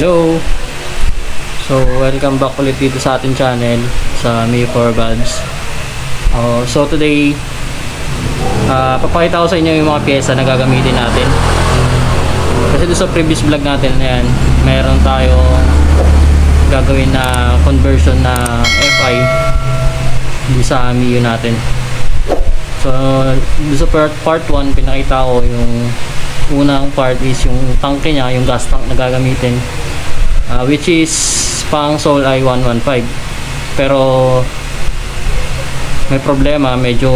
Hello! So, welcome back ulit dito sa ating channel sa Me4 Buds. So today, papakita ko sa inyo yung mga pyesa na gagamitin natin. Kasi doon sa previous vlog natin, ayan, mayroon tayo gagawin na conversion na FI dito sa MIU natin. So, doon sa part 1, pinakita ko yung unang part is yung tangke niya, yung gas tank na gagamitin, which is pang Sol-I 115. Pero may problema, medyo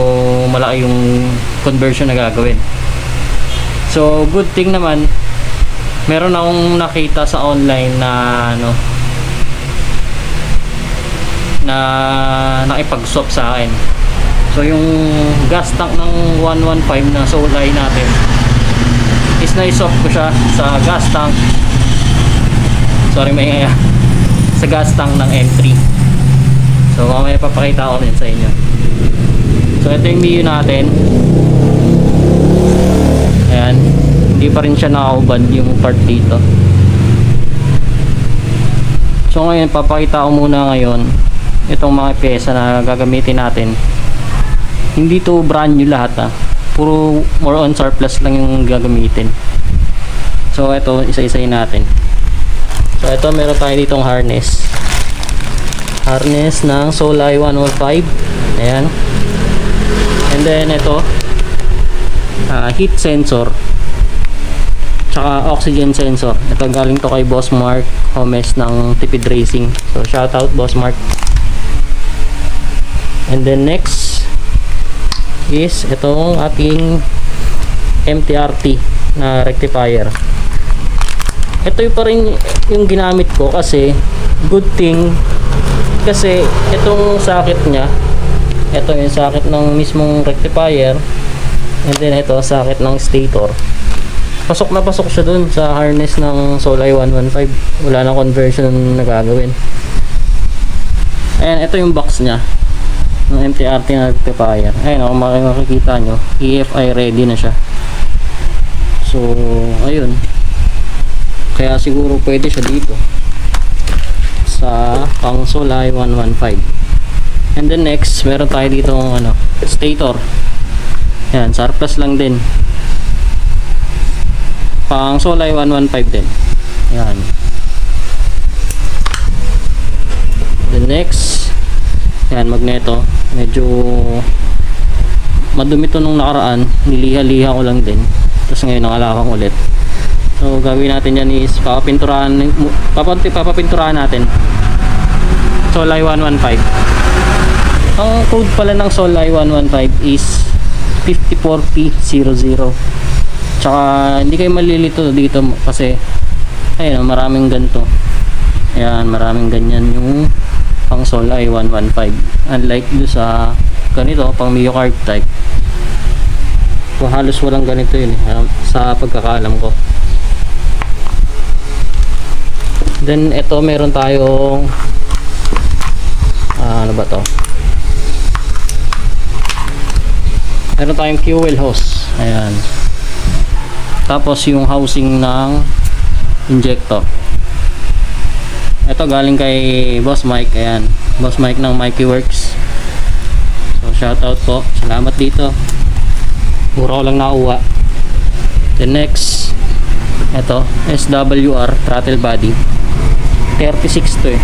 malaki yung conversion na gagawin. So good thing naman, meron akong nakita sa online na na nakipag-swap sa akin. So yung gas tank ng 115 na Sol-I natin is na-swap ko siya sa gas tank, sa gas tank ng M3. So mamaya papakita ko rin sa inyo. So ito yung MIU natin. Ayan, hindi pa rin siya naka-ubad yung part dito. So ngayon papakita ko muna ngayon itong mga pyesa na gagamitin natin. Hindi to brand new lahat, puro more on surplus lang yung gagamitin. So ito, isa-isayin natin. So ito, meron tayo ditong harness ng Sol-I 115. Ayan. And then ito, heat sensor tsaka oxygen sensor. Ito galing to kay Boss Mark Homes ng Tipid Racing. So shout out Boss Mark. And then next is itong ating MTRT na rectifier. Ito yung pa rin yung ginamit ko kasi good thing, kasi itong socket nya, ito yung socket ng mismong rectifier, and then ito socket ng stator. Pasok na pasok siya dun sa harness ng Sol-I 115. Wala na conversion na gagawin. And ito yung box nya ng MTRT na rectifier. Ayun, kung makikita nyo, EFI ready na siya. So ayun, kaya siguro pwede siya dito sa pang Sol-I 115. And then next, meron tayo dito stator. Yan, surplus lang din, pang Sol-I 115 din. Yan. Then next, yan, magneto. Medyo madumi to nung nakaraan, niliha-liha ko lang din, tapos ngayon nakalawang ulit. So gagawin natin yan is papapinturahan natin Sol-I 115. Ang code pala ng Sol-I 115 is 54P00. Tsaka hindi kayo malilito dito kasi ayun, maraming ganito. Ayan, maraming ganyan yung pang Sol-I 115. Unlike do sa ganito pang MIU card type, so halos walang ganito yun sa pagkakaalam ko. Then ito, meron tayong ano ba to, meron tayong fuel hose. Ayan, tapos yung housing ng injector, ito galing kay Boss Mike. Ayan, Boss Mike ng Mikey Works. So shout out po, salamat dito, mura ko lang nakuha. The next, ito SWR throttle body, 36 to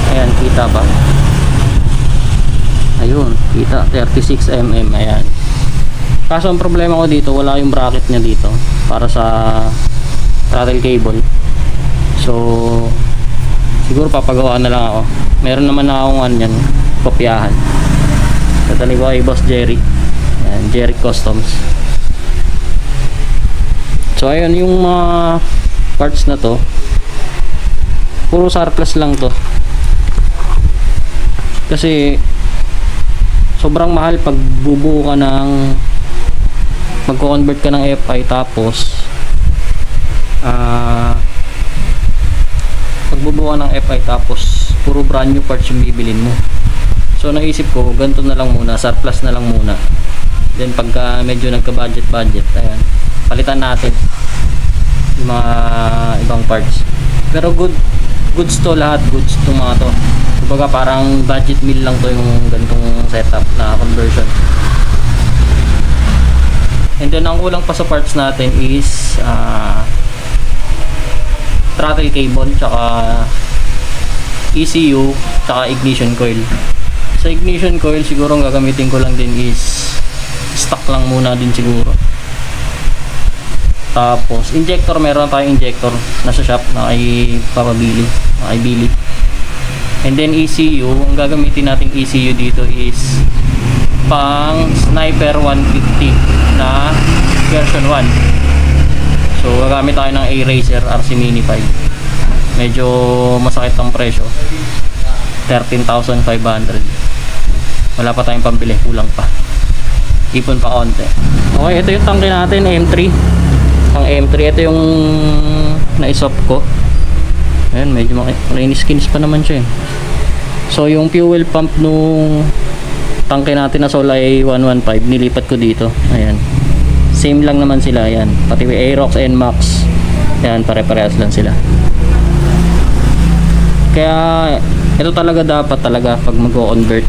Ayan, kita ba? Ayun, kita, 36mm. Ayan, kaso ang problema ko dito, wala yung bracket nya dito para sa throttle cable. So siguro papagawa na lang ako. Meron naman na akong yan, kopyahan. Tatali ko kay Boss Jerry. Ayan, Jerry Customs. So ayun, yung mga parts na to puro surplus lang to kasi sobrang mahal pag bubuo ka ng magko-convert ka ng FI, tapos pag bubuo ka ng FI tapos puro brand new parts yung bibilin mo. So naisip ko ganito na lang muna, surplus na lang muna, then pagka medyo nagka budget, ayan, palitan natin. yung mga ibang parts. Pero goods to lahat, goods to mga to. Kumbaga parang budget meal lang to yung ganitong setup na conversion. And then ang kulang pa sa parts natin is throttle cable, tsaka ECU, tsaka ignition coil. Sa ignition coil siguro ang gagamitin ko lang din is stock lang muna din siguro. Tapos injector, meron tayong injector nasa shop na ay papabili, bili. And then ECU, ang gagamitin nating ECU dito is pang Sniper 150 na version 1. So gagamit tayo ng A-Racer RC Mini 5. Medyo masakit ang presyo, 13,500. Wala pa tayong pambili, kulang pa, ipon pa konti. Okay, ito yung tangke natin, M3. Ang M3, ito yung naisop ko. Ayan, medyo makinis-kinis pa naman siya eh. So yung fuel pump nung tangke natin na Solay 115, nilipat ko dito. Ayan, same lang naman sila. Ayan, pati Aerox NMAX, ayan, pare-parehas lang sila. Kaya ito talaga dapat talaga pag mag-convert,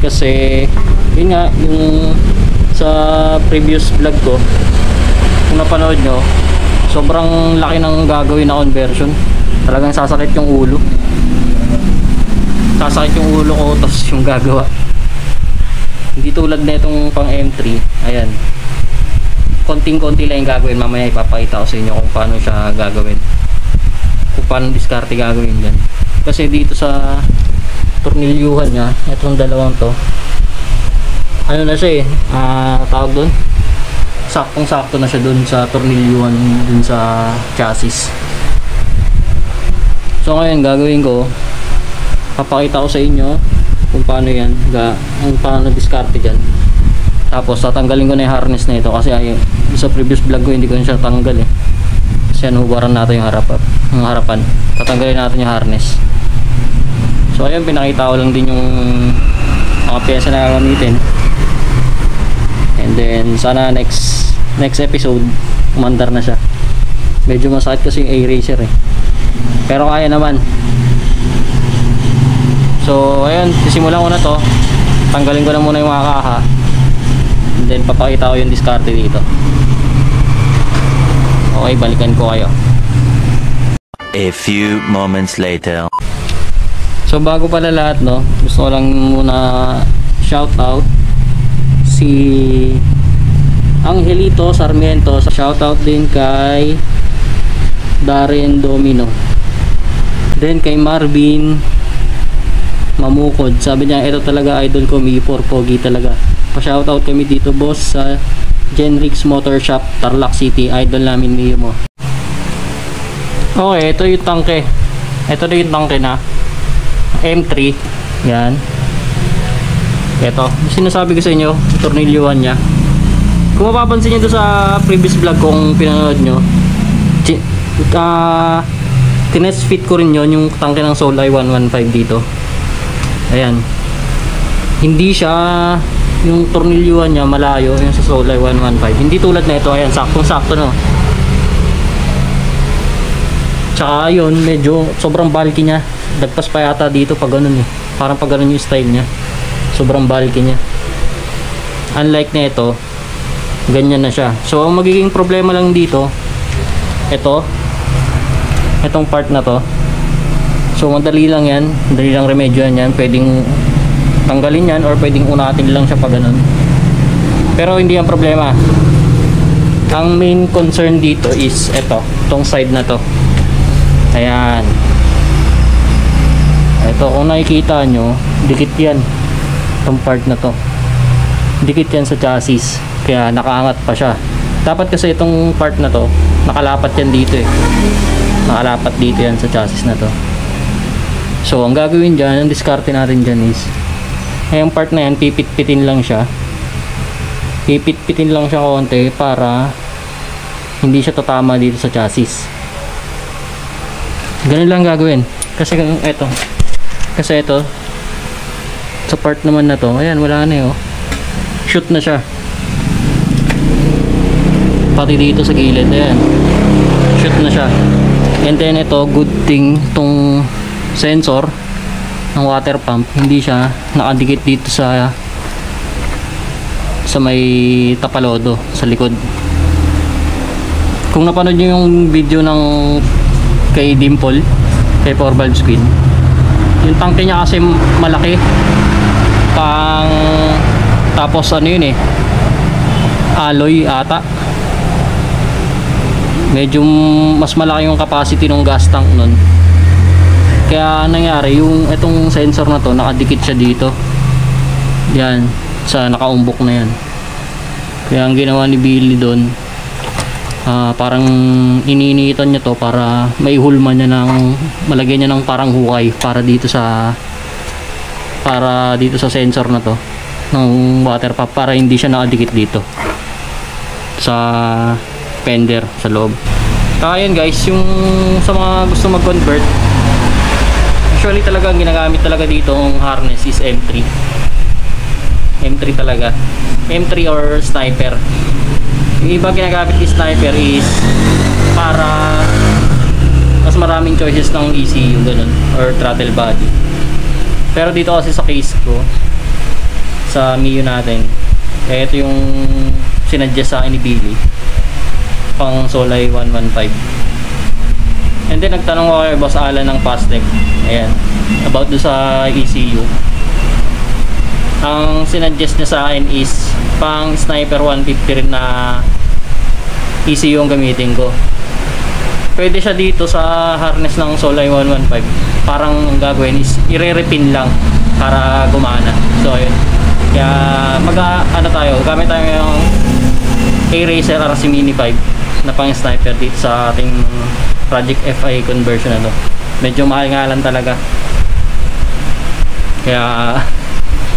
kasi yun nga, yung sa previous vlog ko kung napanood nyo, sobrang laki ng gagawin na conversion. Talagang sasakit yung ulo ko tapos yung gagawa. Hindi tulad na itong pang M3. Ayan, konting-konti lang yung gagawin. Mamaya ipapakita ko sa inyo kung paano siya gagawin, kung paano diskarte gagawin yan. Kasi dito sa tornilyuhan nya, itong dalawang to, ano na siya eh, tawag doon, saktong-sakto na siya dun sa tornilyuhan dun sa chassis. So ngayon gagawin ko, papakita ko sa inyo kung paano yan, kung paano diskarte dyan. Tapos tatanggalin ko na yung harness na ito, kasi sa previous vlog ko hindi ko na siya tanggal eh, kasi hubaran natin yung harapan. Tatanggalin natin yung harness. So ayun, pinakita ko lang din yung mga pyesa na gagamitin. And then sana next episode umandar na siya. Medyo masakit kasi yung A-Racer eh, pero kaya naman. So ayun, sisimulan ko na to. Tanggalin ko na muna yung mga kaha, and then papakita ko yung diskarte dito. Okay, balikan ko kayo. A few moments later. So bago pala lahat, no, gusto ko lang muna shout out si Angelito Sarmiento. Shout out din kay Darren Domino, then kay Marvin Mamukod. Sabi niya, ito talaga idol ko, Mi4, pogi talaga. Pa-shout out kami dito boss sa Genrix Motor Shop, Tarlac City. Idol namin Mio mo. Okay, ito yung tangke. Ito na yung tangke na M3. Yan. Ito, sinasabi ko sa inyo, tornilyuhan nya. Kung mapapansin nyo doon sa previous vlog kung pinanood nyo, tinest fit ko rin yon yung tangke ng Solay 115 dito. Ayan, hindi siya, yung tornilyuhan nya malayo yung sa Solay 115, hindi tulad na ito. Ayan, saktong-sakto no. Tsaka yun, medyo sobrang bulky nya. Dagpas pa yata dito pag ganun eh, parang pag ganun yung style nya, sobrang bulky nya. Unlike na ito, ganyan na siya. So ang magiging problema lang dito, itong part na to. So madali lang yan, madali lang remedyohan yan. Pwedeng tanggalin yan or pwedeng unatin lang siya pag ganun, pero hindi yan problema. Ang main concern dito is itong side na to. Ayan, ito kung nakikita nyo, dikit yan, itong part na to, dikit yan sa chassis, kaya nakaangat pa siya. Dapat kasi itong part na to nakalapat yan dito eh, nakalapat dito yan sa chassis na to. So ang gagawin dyan, ang diskarte natin dyan is, yung part na yan, pipit-pitin lang siya konti para hindi siya tatama dito sa chassis. Ganun lang gagawin. Kasi ito sa part naman na to, ayan, wala na eh, oh. Shoot na siya. pati dito sa gilid. Ayan, shoot na siya. And then ito, good thing tong sensor ng water pump, hindi siya nakadikit dito sa may tapalodo sa likod. Kung napanood nyo yung video ng kay Dimple, kay 4 valve squid, yung tangke niya kasi malaki tapos ano yun alloy ata, medyo mas malaki yung capacity ng gas tank nun. Kaya nangyari yung itong sensor na to, nakadikit siya dito, yan sa nakaumbok na yan. Kaya ang ginawa ni Billy doon, parang iniinitan niya to para maihulma niya malagyan niya ng parang hukay para dito sa sensor na to ng water pump, para hindi siya nakadikit dito sa fender sa loob. Kaya yun guys, yung sa mga gusto mag-convert, actually talaga ang ginagamit talaga dito ang harness is M3 talaga, M3 or sniper. Yung iba ginagamit ni sniper is para mas maraming choices ng ECU ganun, or throttle body. Pero dito kasi sa case ko, sa Mio natin, ito yung sinadjust sa akin ni Billy, pang Solay 115. And then nagtanong ako kay Boss Alan ng Fastec, ayan, about do sa ECU. Ang sinadjust niya sa akin is pang Sniper 150 rin na ECU ang gamitin ko. Pwede siya dito sa harness ng Solay 115. Parang ang gagawin is ire-repin lang para gumana. So ayun, kaya gamit tayo yung A-Racer RC Mini 5 na pang sniper dito sa ating Project FI conversion na to. Medyo mahal nga lang talaga, kaya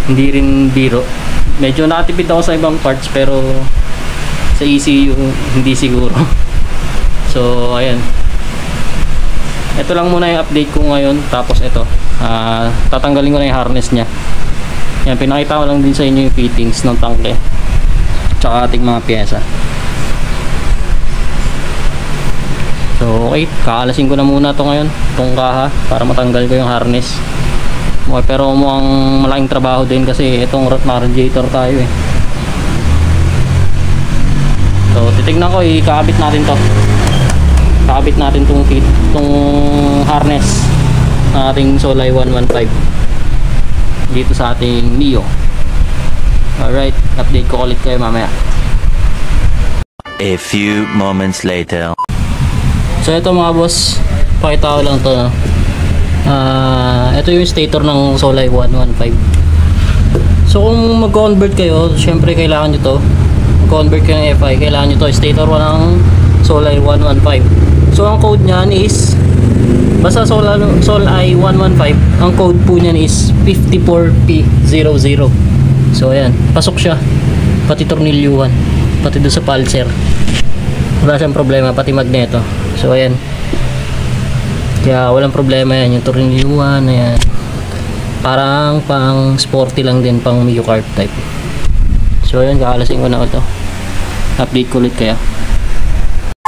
hindi rin biro. Medyo nakatipid ako sa ibang parts, pero sa ECU hindi siguro. So ayan, ito lang muna yung update ko ngayon. Tapos ito, tatanggalin ko na yung harness nya. Yan, pinakita ko lang din sa inyo yung fittings ng tangke tsaka ating mga pyesa. So okay, kaalasin ko na muna to ngayon, itong kaha, para matanggal ko yung harness. Okay, pero mukhang malaking trabaho din kasi itong radiator tayo So titignan ko, ikakabit natin to. Kakabit natin tong harness ng ating Solay 115 dito sa ating Mio. Alright, update ko ulit kayo mamaya. A few moments later. So ito mga boss, pakita ko lang to, no? Ito yung stator ng Solay 115. So kung mag-convert kayo, syempre kailangan nyo to. Mag-convert kayo ng FI, kailangan nyo to, stator 1 ng Solay 115. So ang code nyan is, basta Solay 115, ang code po nyan is 54P00. So ayan, pasok siya, pati tornilyuhan, pati doon sa pulser, wala siyang problema, pati magneto. So ayan, kaya walang problema yan, yung tornilyuhan, ayan, parang pang sporty lang din, pang Mio kart type. So ayan, kakalasin ko na ito, update ko ulit kaya.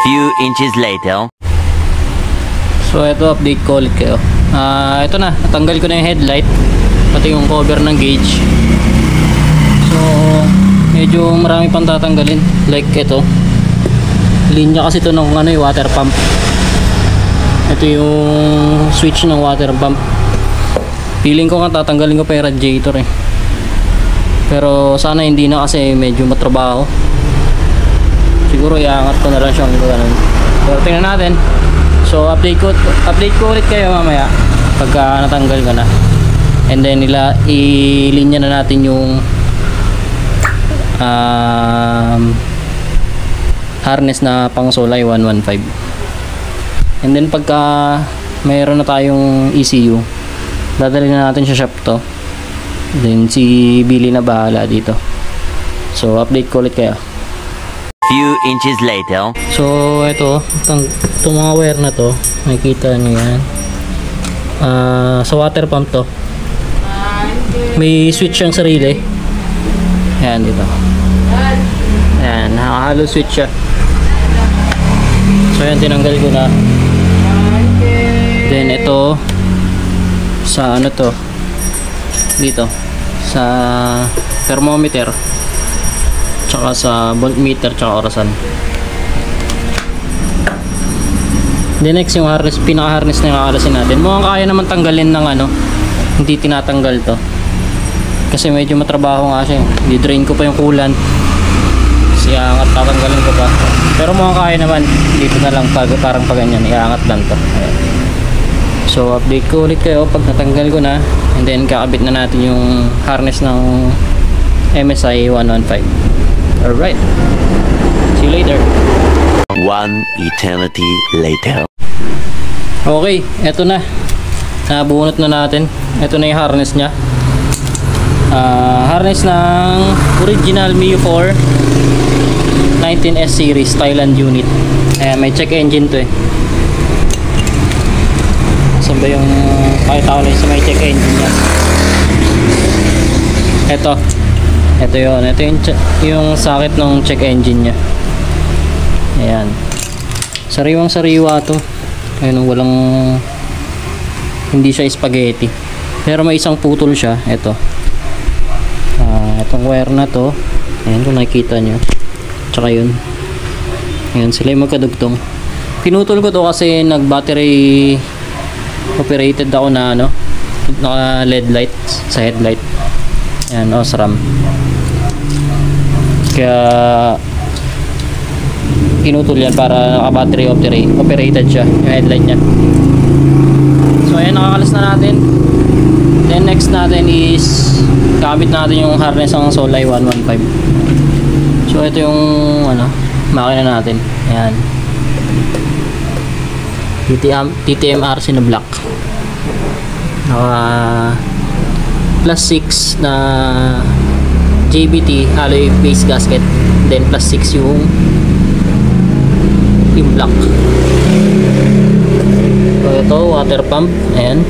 Few inches later. So ito, update ko ulit kayo. Ito na, natanggal ko na yung headlight, pati yung cover ng gauge. So medyo marami pang tatanggalin, like ito, linya kasi ito ng yung water pump. Ito yung switch ng water pump. Feeling ko nga tatanggalin ko pa yung radiator pero sana hindi na, kasi medyo matrabaho. Siguro iangat ko na lang siyang ganun, pero tingnan natin. So update ko ulit kayo mamaya pagka natanggal ko na, and then ilinya na natin yung harness na pang Solay 115. And then pagka mayroon na tayong ECU, dadalhin na natin sa shop to, then si Billy na bahala dito. So update ko ulit kayo. Few inches later. So ito, itong mga wire na to, makikita nyo yan, sa water pump to, may switch yung sarili. Ayan dito, ayan, nakahalo switch siya. So yan, tinanggal ko na. Then ito sa ano to, dito sa thermometer, tsaka sa voltmeter, tsaka orasan. Then next yung harness, pinaka harness na yung kakalasin natin. Mukhang kaya naman tanggalin ng ano, hindi tinatanggal to kasi medyo matrabaho nga siya. Di-drain ko pa yung coolant kasi iangat, tatanggalin ko pa, pero mukhang kaya naman. Dito na lang pag, parang pa ganyan, iangat lang to. Ayan. So update ko ulit kayo pag natanggal ko na, and then kakabit na natin yung harness ng MSI 115. Alright, see you later. One eternity later. Okay, eto na, nabunot na natin. Eto na yung harness nya. Harness ng original Mio 4 19S series Thailand unit. May check engine to eh. Saan ba yung pakita ko lang sa may check engine nya? Ito yun. Ito yung sakit ng check engine nya. Ayan, sariwang sariwa to. Ayun, walang, hindi siya spaghetti, pero may isang putol siya. Itong wire na to, ayan, kung nakikita nyo, tsaka yun, ayan, sila yung magkadugtong. Pinutol ko to kasi nag battery operated ako na ano, naka LED light sa headlight. Ayan, Osram, kaya pinutol yan para naka battery operated siya yung headlight nya. So ayan, nakakalas na natin. Then next natin is kabit natin yung harness ng Solay 115. So ito yung ano, makina natin. Ayan, TTM RC na black, naka plus 6 na JBT alloy base gasket, then plus 6 yung black. So ito, water pump. Ayan,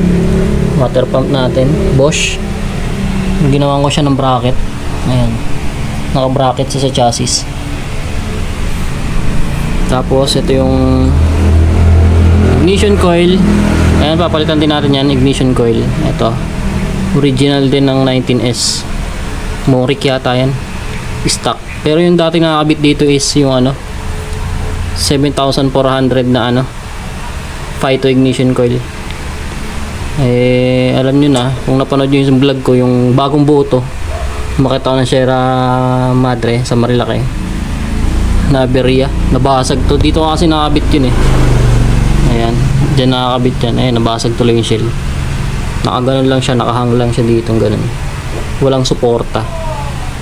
water pump natin, Bosch. Ginawan ko siya ng bracket. Ayan, naka bracket siya sa chassis. Tapos ito yung ignition coil. Ayan, papalitan din natin yan, ignition coil. Ito, original din ng 19S Morik yata yan, stock. Pero yung dati nakakabit dito is yung ano, 7,400 na ano, Phyto ignition coil. Alam nyo na, kung napanood nyo yung vlog ko, yung bagong buo to, makita ko ng Sierra Madre sa Marilaki na Beria, nabasag to. Dito kasi nakakabit yun eh. Ayan, dyan nakakabit yan. Ayan, nabasag tuloy yung shell. Nakaganon lang siya, nakahang lang siya dito, ganun, walang suporta.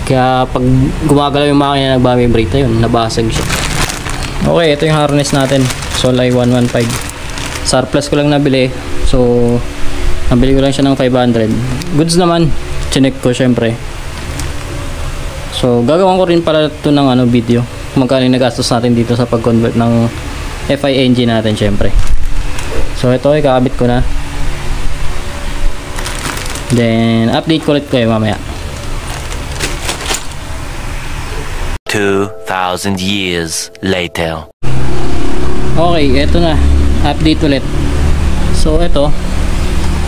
Kaya pag gumagalaw yung makina, nagbabibrate, yun, nabasag siya. Okay, ito yung harness natin, Solay 115. Surplus ko lang nabili, so nabili ko lang siya ng 500. Goods naman, chinek ko syempre. So gagawin ko rin pala ito ng ano, video kung magkano yung nagastos natin dito sa pag-convert ng FI engine natin syempre. So ito, ikakabit ko na, then update ko ulit kayo mamaya. 2,000 years later. Okay, eto na, update ulit. So ito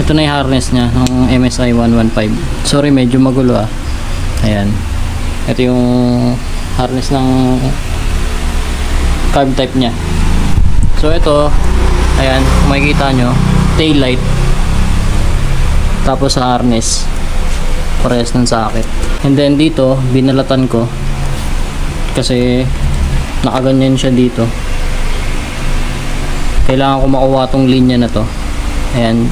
na yung harness nya ng MSI 115. Sorry, medyo magulo ah. Ayan, ito yung harness ng carb type nya. So ito, ayan, kung makikita nyo, tail light, tapos sa harness parehas ng socket. And then dito binalatan ko kasi nakaganyan siya dito. Kailangan ko makuha tong linya na to. Ayan,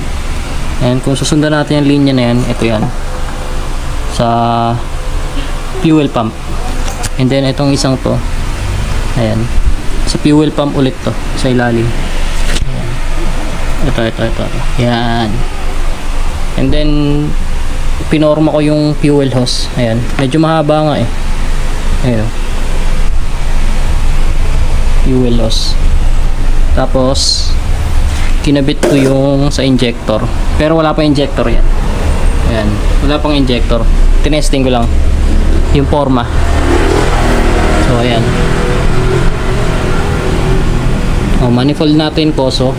ayan, kung susundan natin yung linya na yan, ito yan sa fuel pump. And then itong isang to, ayan, sa fuel pump ulit to, sa ilalim. Ayan. Ito. Ayan. And then pinorma ko yung fuel hose. Ayan, medyo mahaba nga eh. Ayan, fuel hose. Tapos kinabit ko yung sa injector, pero wala pa injector yan. Ayan, wala pang injector. Tinesting ko lang yung forma. So ayan, Manifold natin, poso.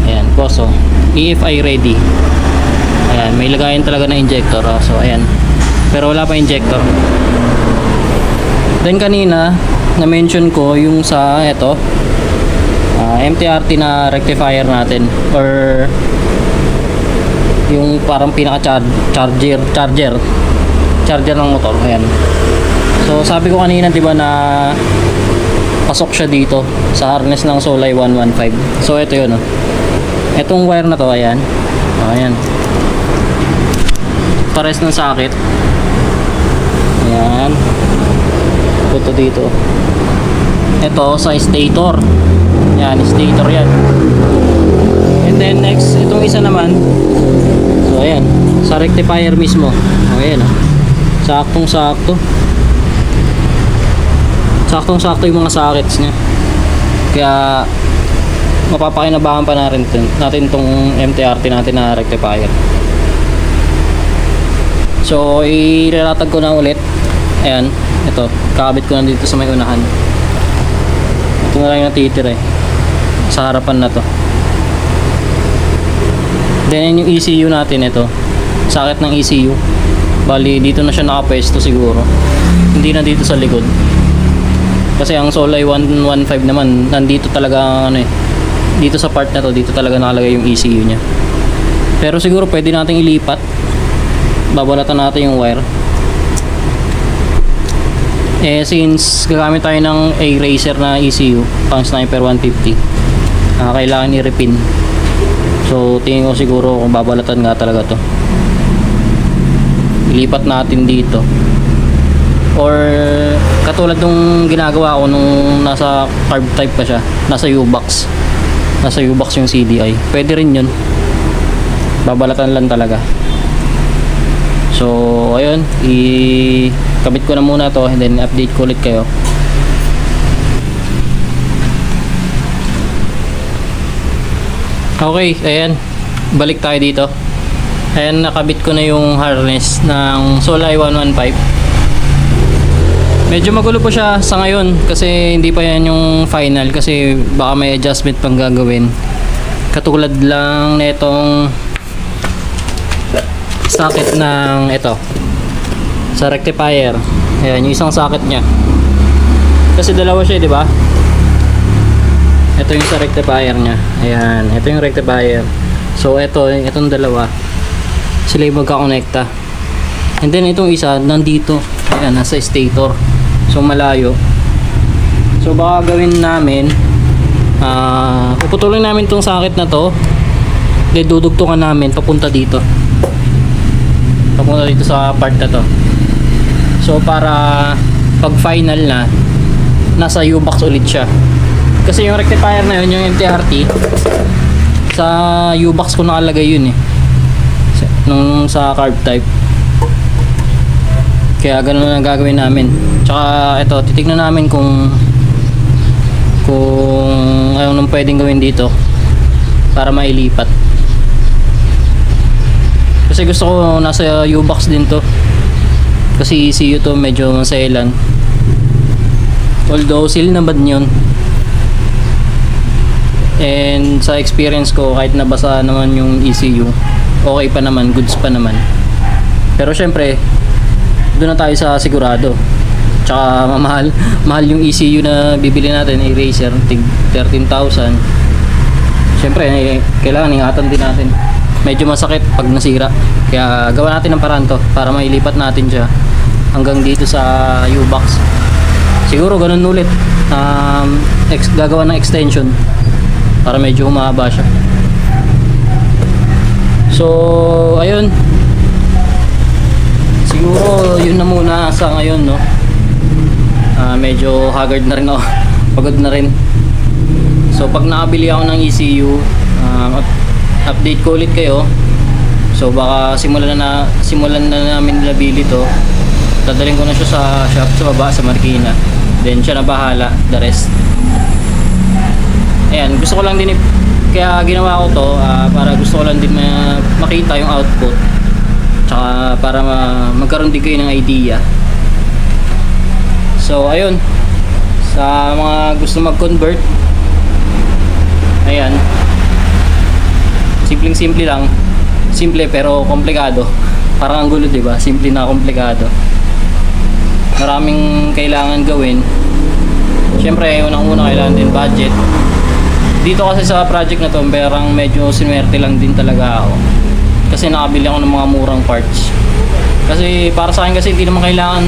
Ayan, poso. EFI ready. Ayan, may lagayan talaga na injector. So ayan, pero wala pa injector. Then kanina na mention ko yung sa eto, MTRT na rectifier natin, or yung parang pinaka charger ng motor. Ayan. So sabi ko kanina, 'di ba, na pasok siya dito sa harness ng Solay 115. So ito 'yun, oh. Etong wire na 'to, ayan. Ayan. Pares ng socket. Ayan. Ito dito. Ito sa stator. Yan, stator yan. And then next, itong isa naman. So ayan, sa rectifier mismo. Ayan, oh. Saktong-sakto. Saktong-sakto yung mga sockets niya. Kaya mapapakinabangan pa natin tong MTRT natin na rectifier. So irelatag ko na ulit. Ayan, ito, kakabit ko na dito sa may unahan. Ito na lang yung natitira, sa harapan na to. Then yung ECU natin, ito, socket ng ECU. Bali dito na siya nakapwesto siguro, hindi na dito sa likod. Kasi ang Solay 115 naman, nandito talaga dito sa part na to, dito talaga nakalagay yung ECU nya. Pero siguro pwede nating ilipat. Babalatan natin yung wire. Since gagamit tayo ng A-Racer na ECU pang Sniper 150, kailangan i-repin. So tingin ko siguro kung babalatan nga talaga to, ilipat natin dito, or katulad nung ginagawa ko nung nasa carb type pa siya, nasa U-Box yung CDI, pwede rin yun, babalatan lang talaga. So ayun, kabit ko na muna to, and then update ko ulit kayo. Okay, ayan, balik tayo dito. Ayan, nakabit ko na yung harness ng Solay 115. Medyo magulo po siya sa ngayon kasi hindi pa yan yung final, kasi baka may adjustment pang gagawin. Katulad lang nitong socket ng ito sa rectifier. Ayan, yung isang socket nya, kasi dalawa siya, di ba? Ito yung sa rectifier nya. Ayan, ito yung rectifier. So itong dalawa, sila yung magkakonekta. And then itong isa nandito, ayan, nasa stator. So malayo. So baka gawin namin, puputulin namin tong socket na to, then dudugtungan namin papunta dito sa part na to. So para pag final na, nasa U-Box ulit siya. Kasi yung rectifier na yun, yung MTRT, sa U-Box ko nakalagay yun nung sa carb type. Kaya ganun na gagawin namin. Tsaka ito, titignan namin kung anong pwedeng gawin dito para mailipat. Kasi gusto ko nasa U-Box din to, kasi ECU to, medyo maselan. Although seal naman yun, and sa experience ko, kahit nabasa naman yung ECU, okay pa naman, goods pa naman. Pero syempre doon na tayo sa sigurado. Tsaka mahal yung ECU na bibili natin, A-Racer, tig 13,000. Syempre kailangan ingatan din natin. Medyo masakit pag nasira, kaya gawa natin ng paraan to para mailipat natin siya hanggang dito sa U-Box. Siguro ganun ulit, gagawa ng extension para medyo humaba siya. So ayun, siguro yun na muna sa ngayon, no. Medyo haggard na rin ako, pagod na rin. So pag nakabili ako ng ECU, update ko ulit kayo. So baka simulan na namin nabili to, dadalhin ko na siya sa shop sa baba sa Marikina, then siya na bahala the rest. Ayan, gusto ko lang din kaya ginawa ko to, para gusto ko lang din makita yung output, tsaka para magkaroon din kayo ng idea. So ayun, sa mga gusto mag-convert, Ayan. Simpleng-simple lang. Simple pero komplikado. Parang ang gulo, 'di ba? Simple na komplikado. Maraming kailangan gawin. Siyempre, unang-una kailangan din budget. Dito kasi sa project na to, parang medyo sinwerte lang din talaga ako. Kasi nakabili ako ng mga murang parts. Kasi para sa akin kasi hindi naman kailangan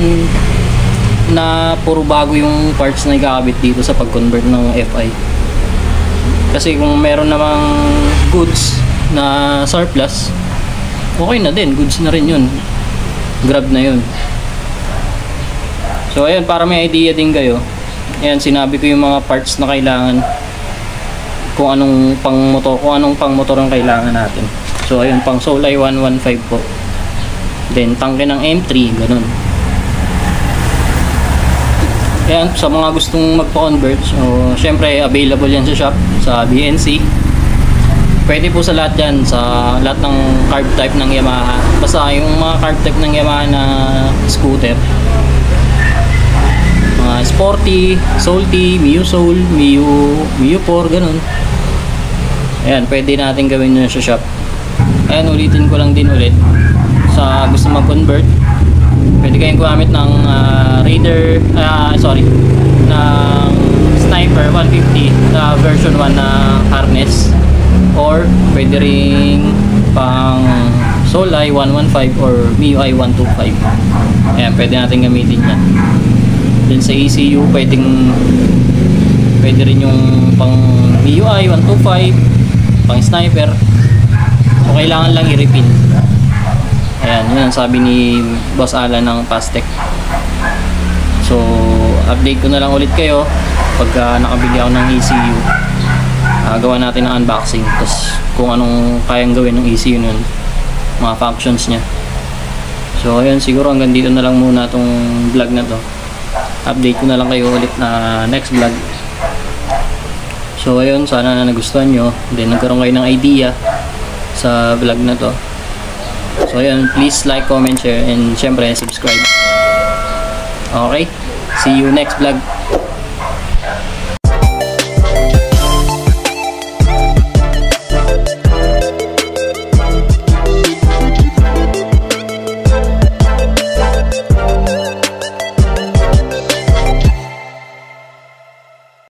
na puro bago yung parts na ikakabit dito sa pag-convert ng FI. Kasi kung meron namang goods na surplus, okay na din, goods na rin yun. Grab na yun. So ayun, para may idea din kayo. Ayan, sinabi ko yung mga parts na kailangan, kung anong pang motor ang kailangan natin. So ayun, pang Solay 115 po. Then tangke ng M3, ganun. Ayan, sa mga gustong magpa-convert, so syempre available yan sa shop, sa BNC. Pwede po sa lahat yan, sa lahat ng carb type ng Yamaha. Basta yung mga carb type ng Yamaha na scooter, mga Sporty, Salty, Mio Soul, Mio 4, ganun. Ayan, pwede natin gawin yun sa shop. Ayan, ulitin ko lang din ulit. Sa gusto mag-convert, pwede kayong gumamit ng ng Sniper 150 na version 1 na harness, or pwede ring pang Solay 115 or MIUI 125. Ayan, pwede natin gamitin yan. Then sa ECU, pwede rin yung pang MIUI 125, pang Sniper. So kailangan lang i-repeat. Ayan, yun ang sabi ni Boss Alan ng Pastec. So update ko na lang ulit kayo pagka nakabili ako ng ECU. Gawa natin ng unboxing, tapos kung anong kayang gawin ng ECU nun, mga functions nya. So ayun, siguro hanggang dito na lang muna tong vlog na to. Update ko na lang kayo ulit na next vlog. So ayun, sana na nagustuhan nyo, then nagkaroon kayo ng idea sa vlog na to. So ayun, please like, comment, share, and syempre subscribe. Okay, see you next vlog.